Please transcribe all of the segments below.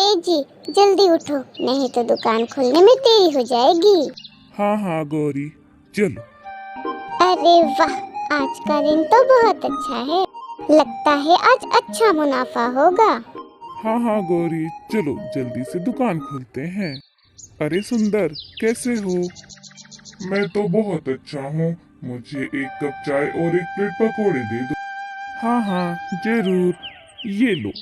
ए जी, जल्दी उठो, नहीं तो दुकान खुलने में देरी हो जाएगी। हाँ हाँ गौरी, चलो। अरे वाह, आज का दिन तो बहुत अच्छा है। लगता है आज अच्छा मुनाफा होगा। हाँ हाँ गौरी, चलो जल्दी से दुकान खोलते हैं। अरे सुंदर, कैसे हो? मैं तो बहुत अच्छा हूँ। मुझे एक कप चाय और एक प्लेट पकोड़े दे दो। हाँ हाँ जरूर, ये लो।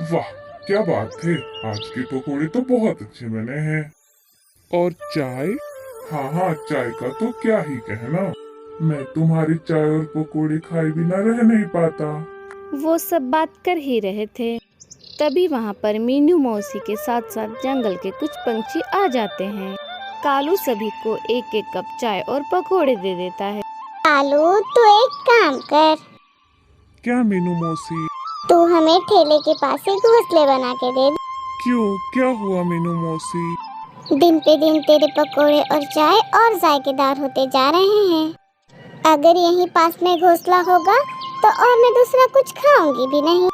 वाह, क्या बात है, आज के पकोड़े तो बहुत अच्छे बने हैं। और चाय? हाँ हाँ, चाय का तो क्या ही कहना। मैं तुम्हारी चाय और पकोड़े खाए बिना रह नहीं पाता। वो सब बात कर ही रहे थे, तभी वहाँ पर मीनू मौसी के साथ साथ जंगल के कुछ पंछी आ जाते हैं। कालू सभी को एक एक कप चाय और पकोड़े दे देता है। कालू, तू एक काम कर, क्या मीनू मौसी? तू हमें ठेले के पास एक घोंसले बना के दे। क्यों, क्या हुआ मीनू मौसी? दिन पे दिन तेरे पकोड़े और चाय और जायकेदार होते जा रहे हैं। अगर यहीं पास में घोंसला होगा तो और मैं दूसरा कुछ खाऊंगी भी नहीं,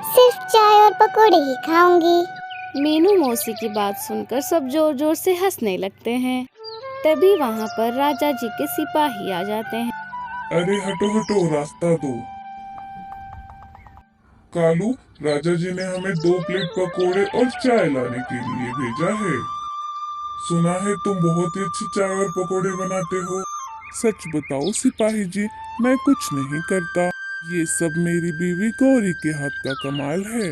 सिर्फ चाय और पकोड़े ही खाऊंगी। मीनू मौसी की बात सुनकर सब जोर जोर से हंसने लगते हैं। तभी वहाँ पर राजा जी के सिपाही आ जाते हैं। अरे हटो हटो, रास्ता दो। कालू, राजा जी ने हमें 2 प्लेट पकोड़े और चाय लाने के लिए भेजा है। सुना है तुम बहुत ही अच्छी चाय और पकोड़े बनाते हो। सच बताओ सिपाही जी, मैं कुछ नहीं करता। ये सब मेरी बीवी गौरी के हाथ का कमाल है।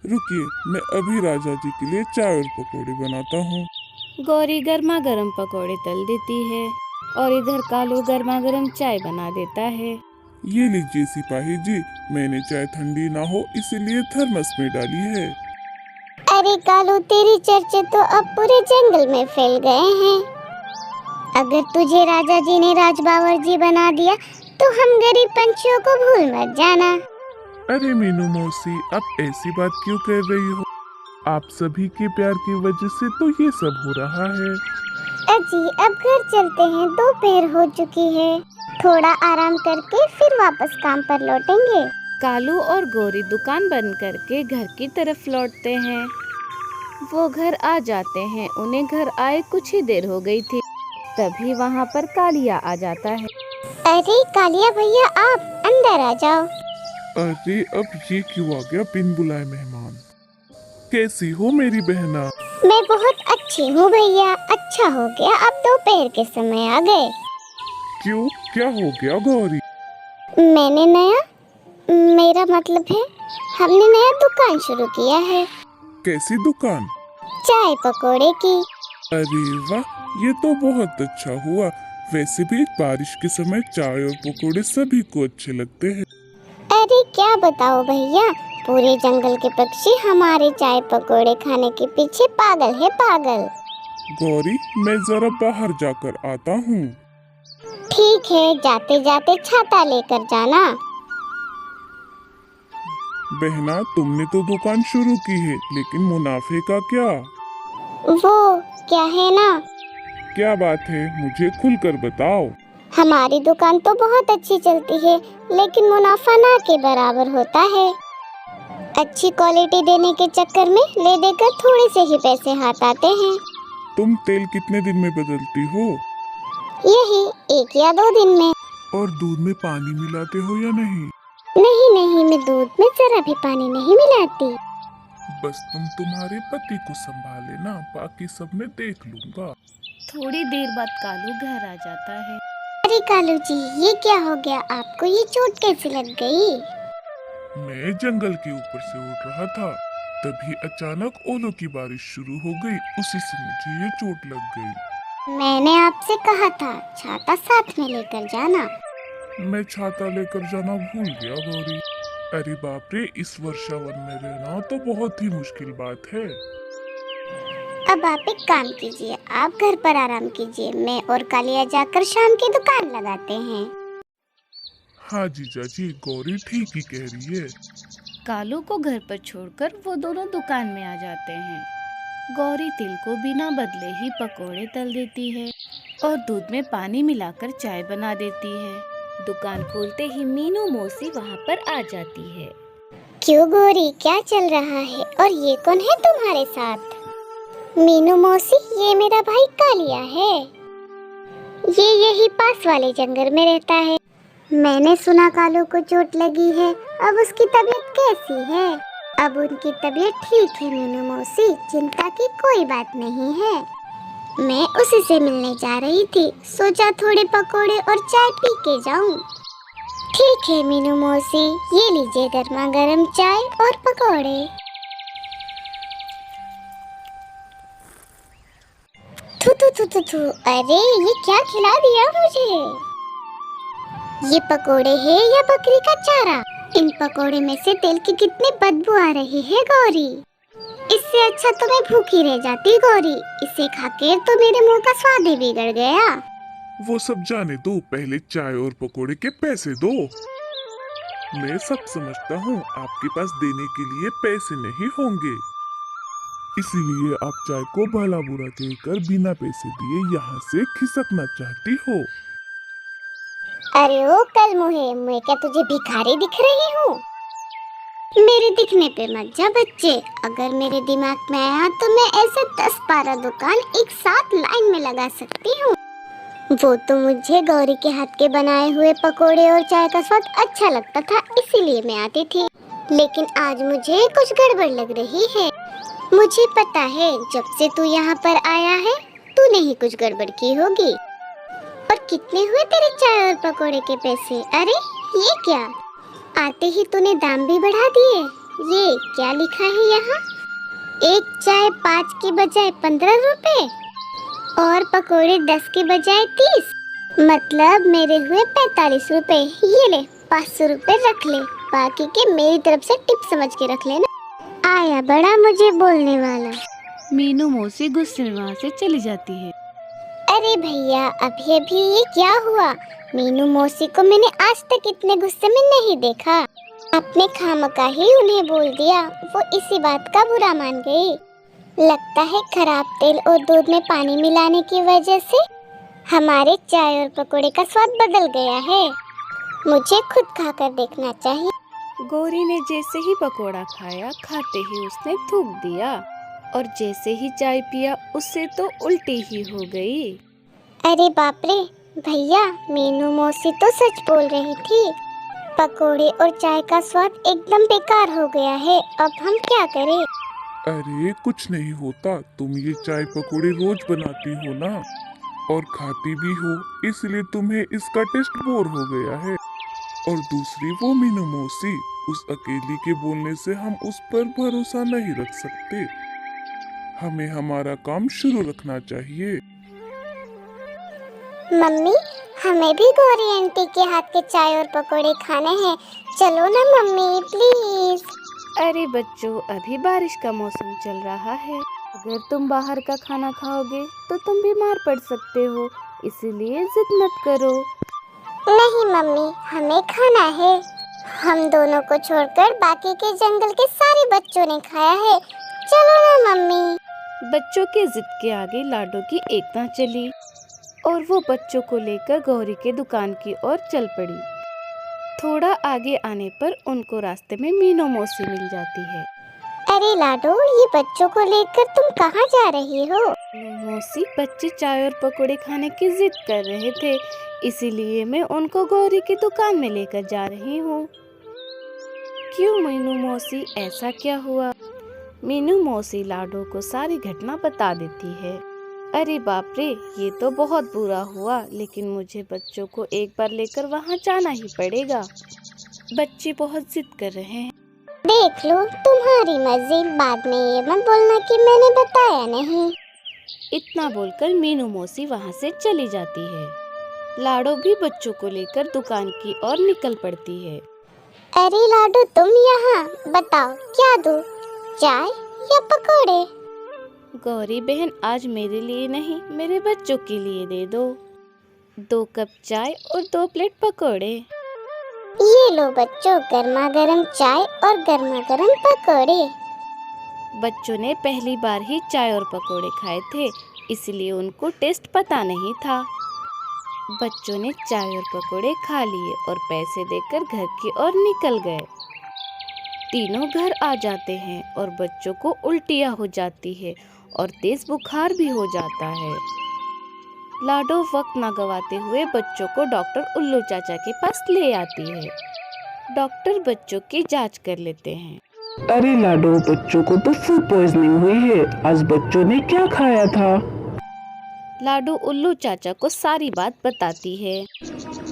रुकिए, मैं अभी राजा जी के लिए चाय और पकोड़े बनाता हूँ। गौरी गर्मा गर्म पकोड़े तल देती है और इधर कालू गर्मा गर्म चाय बना देता है। ये लीजिए सिपाही जी, मैंने चाय ठंडी ना हो इसलिए थर्मस में डाली है। अरे कालू, तेरी चर्चे तो अब पूरे जंगल में फैल गए हैं। अगर तुझे राजा जी ने राजबावर जी बना दिया तो हम गरीब पंछियों को भूल मत जाना। अरे मीनू मौसी, आप ऐसी बात क्यों कह रही हो? आप सभी के प्यार की वजह से तो ये सब हो रहा है। अजी, अब घर चलते हैं, दोपहर हो चुकी है। थोड़ा आराम करके फिर वापस काम पर लौटेंगे। कालू और गौरी दुकान बंद करके घर की तरफ लौटते हैं। वो घर आ जाते हैं। उन्हें घर आए कुछ ही देर हो गई थी, तभी वहाँ पर कालिया आ जाता है। अरे कालिया भैया, आप अंदर आ जाओ। अरे अब ये क्यों आ गया बिन बुलाए मेहमान? कैसी हो मेरी बहना? मैं बहुत अच्छी हूँ भैया। अच्छा हो गया आप दोपहर के समय आ गए। क्यों, क्या हो गया गौरी? मैंने नया, मेरा मतलब है हमने नया दुकान शुरू किया है, कैसी दुकान? चाय पकोड़े की। अरे वाह, ये तो बहुत अच्छा हुआ। वैसे भी बारिश के समय चाय और पकोड़े सभी को अच्छे लगते हैं। अरे क्या बताओ भैया, पूरे जंगल के पक्षी हमारे चाय पकोड़े खाने के पीछे पागल है, पागल। गौरी, मैं जरा बाहर जाकर आता हूँ। ठीक है, जाते जाते छाता लेकर जाना। बहना, तुमने तो दुकान शुरू की है, लेकिन मुनाफे का क्या? वो क्या है ना, क्या बात है, मुझे खुलकर बताओ। हमारी दुकान तो बहुत अच्छी चलती है, लेकिन मुनाफा ना के बराबर होता है। अच्छी क्वालिटी देने के चक्कर में ले देकर थोड़े से ही पैसे हाथ आते हैं। तुम तेल कितने दिन में बदलती हो? यही 1 या 2 दिन में। और दूध में पानी मिलाते हो या नहीं? नहीं नहीं, मैं दूध में जरा भी पानी नहीं मिलाती। बस तुम तुम्हारे पति को संभाल लेना, बाकी सब मैं देख लूंगा। थोड़ी देर बाद कालू घर आ जाता है। अरे कालू जी, ये क्या हो गया आपको? ये चोट कैसे लग गई? मैं जंगल के ऊपर से उड़ रहा था, तभी अचानक ओलों की बारिश शुरू हो गई, उसी से मुझे ये चोट लग गई। मैंने आपसे कहा था छाता साथ में लेकर जाना। मैं छाता लेकर जाना भूल गया गौरी। अरे बाप रे, इस वर्षावन में रहना तो बहुत ही मुश्किल बात है। अब आप एक काम कीजिए, आप घर पर आराम कीजिए, मैं और कालिया जाकर शाम की दुकान लगाते हैं। हाँ जीजा जी, गौरी ठीक ही कह रही है। कालू को घर पर छोड़कर वो दोनों दुकान में आ जाते हैं। गौरी तिल को बिना बदले ही पकोड़े तल देती है और दूध में पानी मिलाकर चाय बना देती है। दुकान खोलते ही मीनू मौसी वहाँ पर आ जाती है। क्यों गौरी, क्या चल रहा है और ये कौन है तुम्हारे साथ? मीनू मौसी, ये मेरा भाई कालिया है। ये यही पास वाले जंगल में रहता है। मैंने सुना कालू को चोट लगी है, अब उसकी तबीयत कैसी है? अब उनकी तबीयत ठीक है मीनू मौसी, चिंता की कोई बात नहीं है। मैं उसी से मिलने जा रही थी, सोचा थोड़े पकोड़े और चाय पी के जाऊं। ठीक है मीनू मौसी, ये लीजिए गर्मा गर्म चाय और पकोड़े। थू थू थू थू थू, अरे ये क्या खिला दिया मुझे? ये पकोड़े हैं या बकरी का चारा? इन पकोड़े में से तेल की कितनी बदबू आ रही है गौरी। इससे अच्छा तो मैं भूखी रह जाती गौरी, इसे खाकर तो मेरे मुंह का स्वाद ही बिगड़ गया। वो सब जाने दो, पहले चाय और पकोड़े के पैसे दो। मैं सब समझता हूँ, आपके पास देने के लिए पैसे नहीं होंगे, इसीलिए आप चाय को भला बुरा कहकर बिना पैसे दिए यहाँ से खिसकना चाहती हो। अरे ओ कल मुहे, मैं क्या तुझे भिखारी दिख रही हूँ? मेरे दिखने पे मत जा बच्चे, अगर मेरे दिमाग में आया तो मैं ऐसे 10-12 दुकान एक साथ लाइन में लगा सकती हूँ। वो तो मुझे गौरी के हाथ के बनाए हुए पकोड़े और चाय का स्वाद अच्छा लगता था, इसीलिए मैं आती थी। लेकिन आज मुझे कुछ गड़बड़ लग रही है। मुझे पता है, जब से तू यहाँ पर आया है तूने ही कुछ गड़बड़ की होगी। और कितने हुए तेरे चाय और पकोड़े के पैसे? अरे ये क्या, आते ही तूने दाम भी बढ़ा दिए। ये क्या लिखा है यहाँ? एक चाय 5 की बजाय 15 रुपए और पकोड़े 10 के बजाय 30, मतलब मेरे हुए 45 रुपए। ये ले 500 रुपए रख ले, बाकी के मेरी तरफ से टिप समझ के रख लेना। आया बड़ा मुझे बोलने वाला। मीनू मौसी गुस्से में वहाँ से चली जाती है। अरे भैया, अभी अभी ये क्या हुआ? मीनू मौसी को मैंने आज तक इतने गुस्से में नहीं देखा। आपने खामखा ही उन्हें बोल दिया, वो इसी बात का बुरा मान गई। लगता है खराब तेल और दूध में पानी मिलाने की वजह से हमारे चाय और पकोड़े का स्वाद बदल गया है। मुझे खुद खाकर देखना चाहिए। गौरी ने जैसे ही पकोड़ा खाया, खाते ही उसने थूक दिया और जैसे ही चाय पिया उससे तो उल्टी ही हो गई। अरे बाप रे भैया, मीनू मौसी तो सच बोल रही थी। पकोड़े और चाय का स्वाद एकदम बेकार हो गया है, अब हम क्या करें? अरे कुछ नहीं होता, तुम ये चाय पकोड़े रोज बनाती हो ना और खाती भी हो, इसलिए तुम्हें इसका टेस्ट बोर हो गया है। और दूसरी वो मीनू मौसी, उस अकेली के बोलने से हम उस पर भरोसा नहीं रख सकते। हमें हमारा काम शुरू रखना चाहिए। मम्मी, हमें भी गौरी आंटी के हाथ के चाय और पकोड़े खाने हैं, चलो ना मम्मी प्लीज। अरे बच्चों, अभी बारिश का मौसम चल रहा है, अगर तुम बाहर का खाना खाओगे तो तुम बीमार पड़ सकते हो, इसीलिए जिद मत करो। नहीं मम्मी, हमें खाना है। हम दोनों को छोड़कर बाकी के जंगल के सारे बच्चों ने खाया है, चलो ना मम्मी। बच्चों के जिद के आगे लाडो की एक ना चली और वो बच्चों को लेकर गौरी के दुकान की ओर चल पड़ी। थोड़ा आगे आने पर उनको रास्ते में मीनू मौसी मिल जाती है। अरे लाडो, ये बच्चों को लेकर तुम कहाँ जा रही हो? मीनू मौसी, बच्चे चाय और पकोड़े खाने की जिद कर रहे थे, इसीलिए मैं उनको गौरी की दुकान में लेकर जा रही हूँ। क्यों मीनू मौसी, ऐसा क्या हुआ? मीनू मौसी लाडो को सारी घटना बता देती है। अरे बाप रे, ये तो बहुत बुरा हुआ, लेकिन मुझे बच्चों को एक बार लेकर वहाँ जाना ही पड़ेगा। बच्चे बहुत जिद कर रहे हैं। देख लो, तुम्हारी मर्जी, बाद में ये मत बोलना कि मैंने बताया नहीं। इतना बोलकर मीनू मौसी वहाँ से चली जाती है। लाडो भी बच्चों को लेकर दुकान की ओर निकल पड़ती है। अरे लाडो, तुम यहाँ, बताओ क्या दूँ, चाय या पकोड़े? गौरी बहन, आज मेरे लिए नहीं, मेरे बच्चों के लिए दे दो। 2 कप चाय और 2 प्लेट पकोड़े। ये लो बच्चों, गर्मा गर्म चाय और गर्मा गर्म पकोड़े। बच्चों ने पहली बार ही चाय और पकोड़े खाए थे, इसलिए उनको टेस्ट पता नहीं था। बच्चों ने चाय और पकोड़े खा लिए और पैसे देकर घर की ओर निकल गए। तीनों घर आ जाते हैं और बच्चों को उल्टियाँ हो जाती है और तेज बुखार भी हो जाता है। लाडो वक्त न गवाते हुए बच्चों को डॉक्टर उल्लू चाचा के पास ले आती है। डॉक्टर बच्चों की जांच कर लेते हैं। अरे लाडो, बच्चों को तो फूड पॉइजनिंग हुई है। आज बच्चों ने क्या खाया था? लाडो उल्लू चाचा को सारी बात बताती है।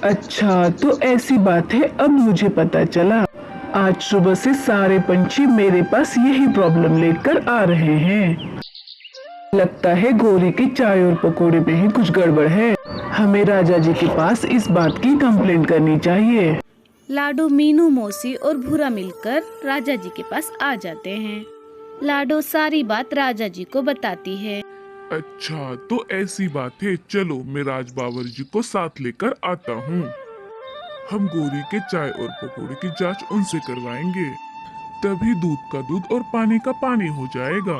अच्छा, तो ऐसी बात है, अब मुझे पता चला। आज सुबह से सारे पंछी मेरे पास यही प्रॉब्लम लेकर आ रहे हैं। लगता है गौरी के चाय और पकोड़े में ही कुछ गड़बड़ है। हमें राजा जी के पास इस बात की कंप्लेंट करनी चाहिए। लाडो, मीनू मौसी और भूरा मिलकर राजा जी के पास आ जाते हैं। लाडो सारी बात राजा जी को बताती है। अच्छा, तो ऐसी बात है, चलो मैं राज बावर जी को साथ लेकर आता हूँ। हम गौरी के चाय और पकोड़े की जांच उनसे करवाएंगे, तभी दूध का दूध और पानी का पानी हो जाएगा।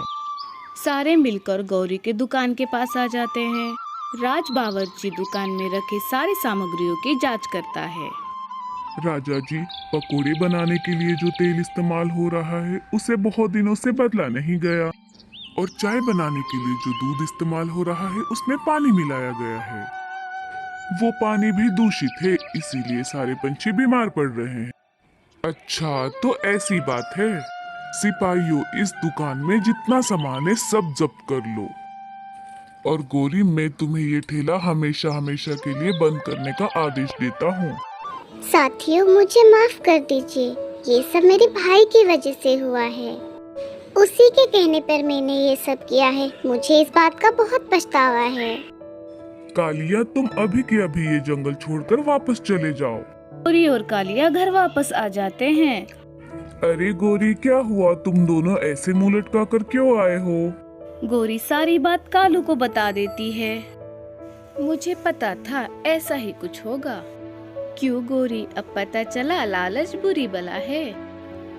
सारे मिलकर गौरी के दुकान के पास आ जाते हैं। राज बावर्ची दुकान में रखे सारी सामग्रियों की जांच करता है। राजा जी, पकोड़े बनाने के लिए जो तेल इस्तेमाल हो रहा है उसे बहुत दिनों से बदला नहीं गया, और चाय बनाने के लिए जो दूध इस्तेमाल हो रहा है उसमें पानी मिलाया गया है। वो पानी भी दूषित है, इसीलिए सारे पंछी बीमार पड़ रहे हैं। अच्छा, तो ऐसी बात है। सिपाहियों, इस दुकान में जितना सामान है सब जब्त कर लो। और गौरी, मैं तुम्हें ये ठेला हमेशा हमेशा के लिए बंद करने का आदेश देता हूँ। साथियों, मुझे माफ कर दीजिए, ये सब मेरे भाई की वजह से हुआ है। उसी के कहने पर मैंने ये सब किया है। मुझे इस बात का बहुत पछतावा है। कालिया, तुम अभी के अभी ये जंगल छोड़कर वापस चले जाओ। गौरी और कालिया घर वापस आ जाते हैं। अरे गौरी, क्या हुआ? तुम दोनों ऐसे मुंह लटका कर क्यों आए हो? गौरी सारी बात कालू को बता देती है। मुझे पता था ऐसा ही कुछ होगा। क्यों गौरी, अब पता चला लालच बुरी बला है।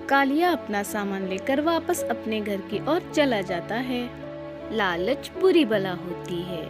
कालिया अपना सामान लेकर वापस अपने घर की ओर चला जाता है। लालच बुरी बला होती है।